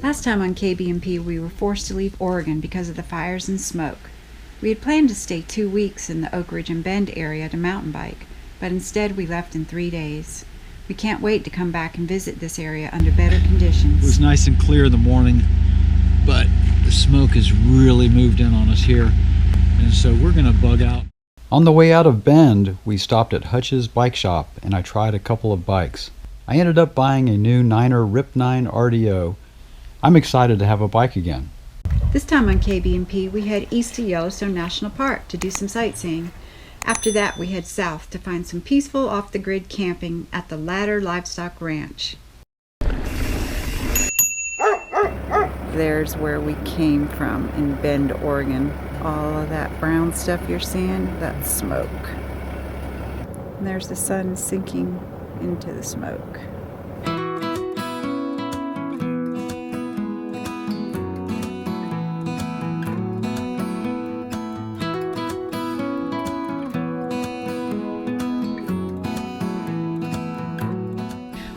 Last time on KB&P, we were forced to leave Oregon because of the fires and smoke. We had planned to stay 2 weeks in the Oak Ridge and Bend area to mountain bike, but instead we left in 3 days. We can't wait to come back and visit this area under better conditions. It was nice and clear in the morning, but the smoke has really moved in on us here, and so we're going to bug out. On the way out of Bend, we stopped at Hutch's Bike Shop and I tried a couple of bikes. I ended up buying a new Niner Rip 9 RDO. I'm excited to have a bike again. This time on KB&P, we head east to Yellowstone National Park to do some sightseeing. After that, we head south to find some peaceful off-the-grid camping at the Ladder Livestock Ranch. There's where we came from in Bend, Oregon. All of that brown stuff you're seeing, that's smoke. And there's the sun sinking into the smoke.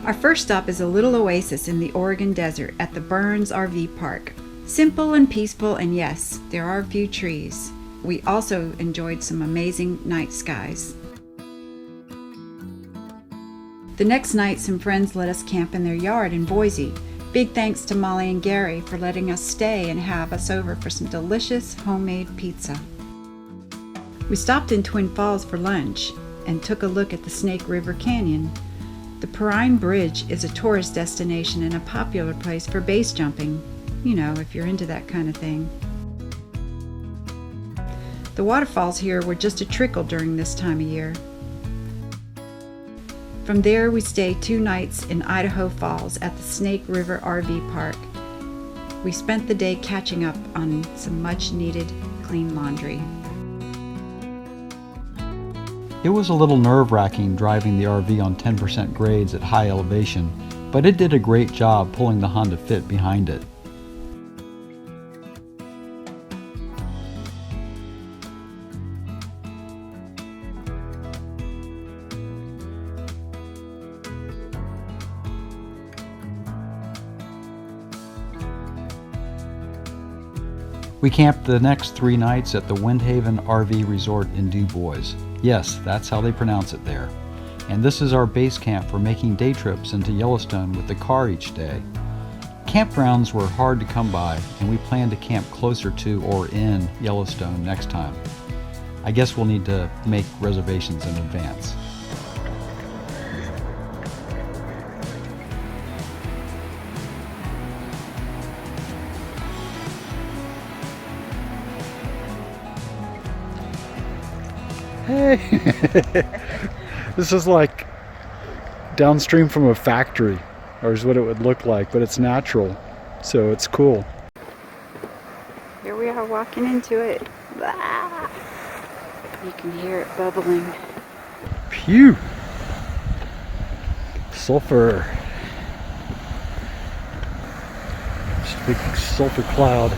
Our first stop is a little oasis in the Oregon desert at the Burns RV Park. Simple and peaceful, and yes, there are a few trees. We also enjoyed some amazing night skies. The next night, some friends let us camp in their yard in Boise. Big thanks to Molly and Gary for letting us stay and have us over for some delicious homemade pizza. We stopped in Twin Falls for lunch and took a look at the Snake River Canyon. The Perrine Bridge is a tourist destination and a popular place for base jumping, you know, if you're into that kind of thing. The waterfalls here were just a trickle during this time of year. From there, we stayed 2 nights in Idaho Falls at the Snake River RV Park. We spent the day catching up on some much-needed clean laundry. It was a little nerve-wracking driving the RV on 10% grades at high elevation, but it did a great job pulling the Honda Fit behind it. We camped the next 3 nights at the Windhaven RV Resort in DuBois. Yes, that's how they pronounce it there. And this is our base camp for making day trips into Yellowstone with the car each day. Campgrounds were hard to come by, and we plan to camp closer to or in Yellowstone next time. I guess we'll need to make reservations in advance. Hey, this is like downstream from a factory, or is what it would look like, but it's natural, so it's cool. Here we are walking into it. Ah! You can hear it bubbling. Phew! Sulfur. Just a big sulfur cloud.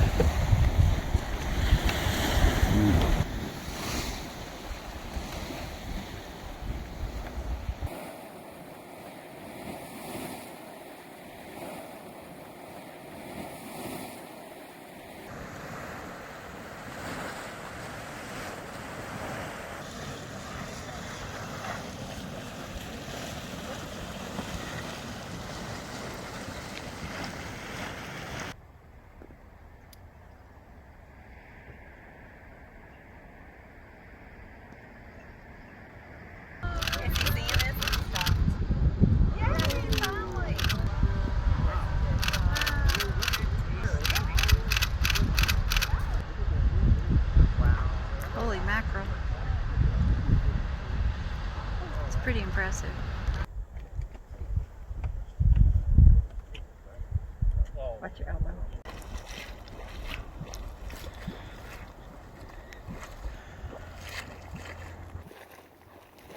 Holy mackerel. It's pretty impressive. Watch your elbow.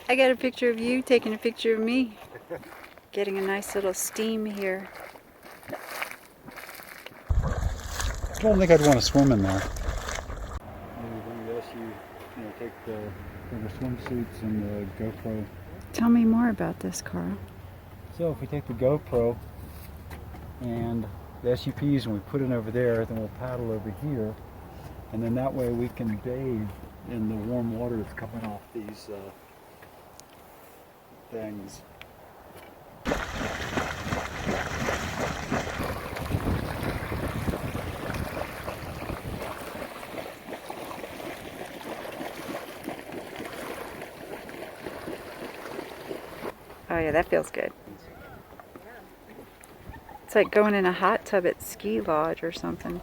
I got a picture of you taking a picture of me. Getting a nice little steam here. I don't think I'd want to swim in there. Take the swimsuits and the GoPro. Tell me more about this, Carl. So if we take the GoPro and the SUPs and we put it over there, then we'll paddle over here, and then that way we can bathe in the warm water that's coming off these things. Oh yeah, that feels good. It's like going in a hot tub at ski lodge or something.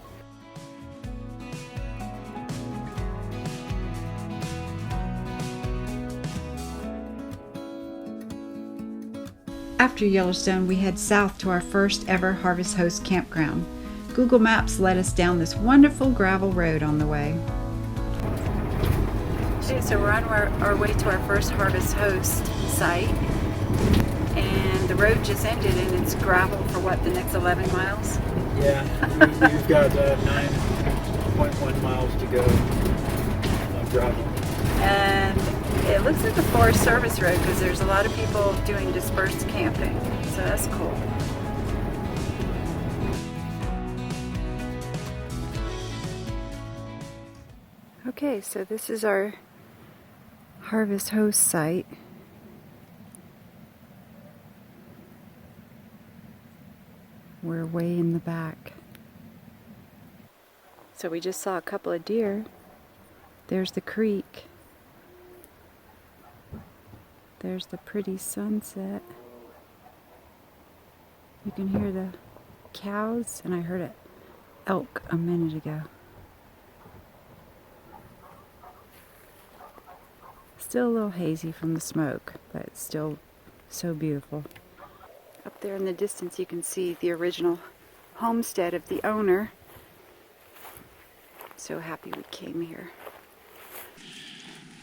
After Yellowstone, we head south to our first ever Harvest Host campground. Google Maps led us down this wonderful gravel road on the way. Okay, so we're on our way to our first Harvest Host site. And the road just ended and it's gravel for what, the next 11 miles? Yeah, we've got 9.1 miles to go on gravel. And it looks like a Forest Service road because there's a lot of people doing dispersed camping, so that's cool. Okay, so this is our Harvest Host site. We're way in the back. So we just saw a couple of deer. There's the creek. There's the pretty sunset. You can hear the cows, and I heard an elk a minute ago. Still a little hazy from the smoke, but it's still so beautiful. Up there in the distance you can see the original homestead of the owner. So happy we came here.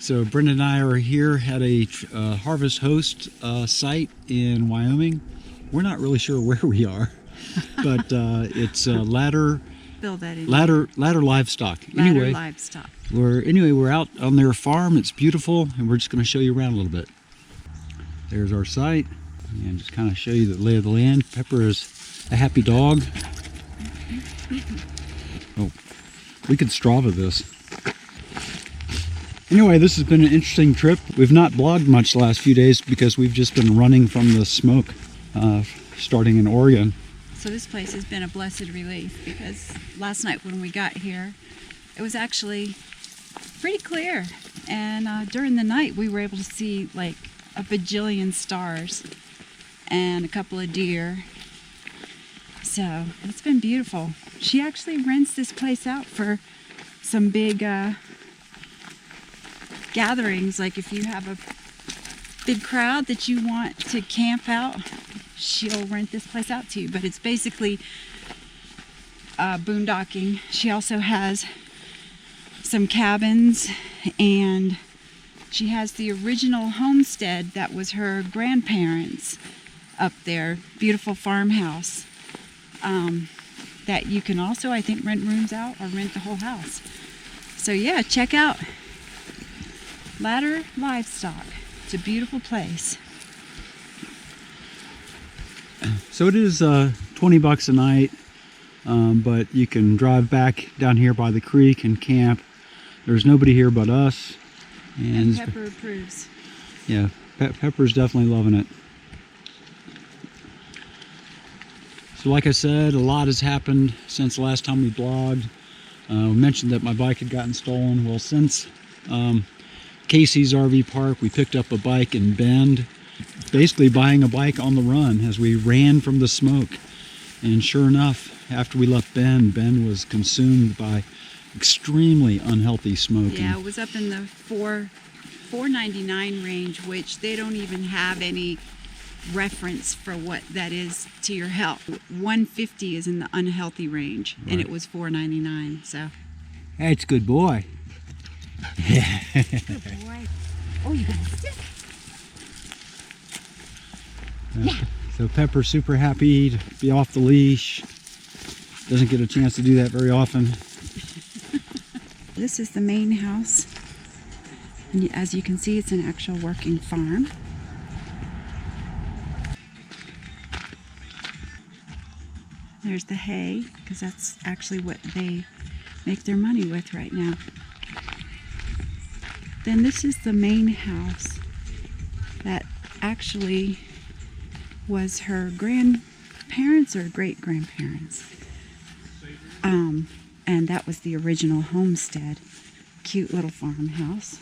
So Brenda and I are here at a Harvest Host site in Wyoming. We're not really sure where we are, but it's Ladder Livestock. Anyway, Livestock. We're out on their farm. It's beautiful, and we're just going to show you around a little bit. There's our site, and just kind of show you the lay of the land. Pepper is a happy dog. Oh, we could Strava this. Anyway, this has been an interesting trip. We've not blogged much the last few days because we've just been running from the smoke starting in Oregon. So this place has been a blessed relief because last night when we got here, it was actually pretty clear. And during the night, we were able to see like a bajillion stars and a couple of deer. So it's been beautiful. She actually rents this place out for some big gatherings. Like if you have a big crowd that you want to camp out, she'll rent this place out to you. But it's basically boondocking. She also has some cabins, and she has the original homestead that was her grandparents up there. Beautiful farmhouse that you can also, I think, rent rooms out or rent the whole house. So yeah, check out Ladder Livestock. It's a beautiful place. So it is $20 a night, but you can drive back down here by the creek and camp. There's nobody here but us. And Pepper approves. Yeah, Pepper's definitely loving it. So like I said, a lot has happened since the last time we blogged. We mentioned that my bike had gotten stolen. Well, since Casey's RV park, we picked up a bike in Bend, basically buying a bike on the run as we ran from the smoke. And sure enough, after we left Bend was consumed by extremely unhealthy smoke. Yeah, it was up in the 499 range, which they don't even have any reference for what that is to your health. 150 is in the unhealthy range, right. And it was 499. So hey, it's a good boy. Good boy. Oh, you got a stick. Yeah. So Pepper's super happy to be off the leash. Doesn't get a chance to do that very often. This is the main house. And as you can see, it's an actual working farm. There's the hay, because that's actually what they make their money with right now. Then this is the main house that actually was her grandparents or great-grandparents. And that was the original homestead. Cute little farmhouse.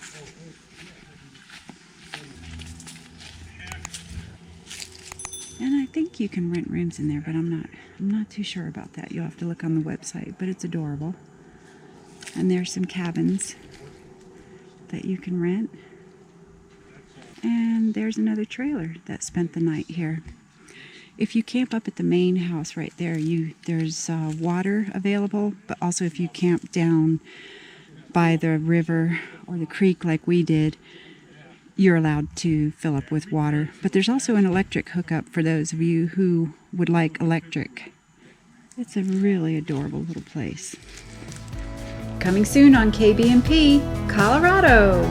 And I think you can rent rooms in there, but I'm not too sure about that. You'll have to look on the website, but it's adorable. And there's some cabins that you can rent. And there's another trailer that spent the night here. If you camp up at the main house right there, there's water available, but also if you camp down by the river or the creek like we did, you're allowed to fill up with water. But there's also an electric hookup for those of you who would like electric. It's a really adorable little place. Coming soon on KB&P, Colorado.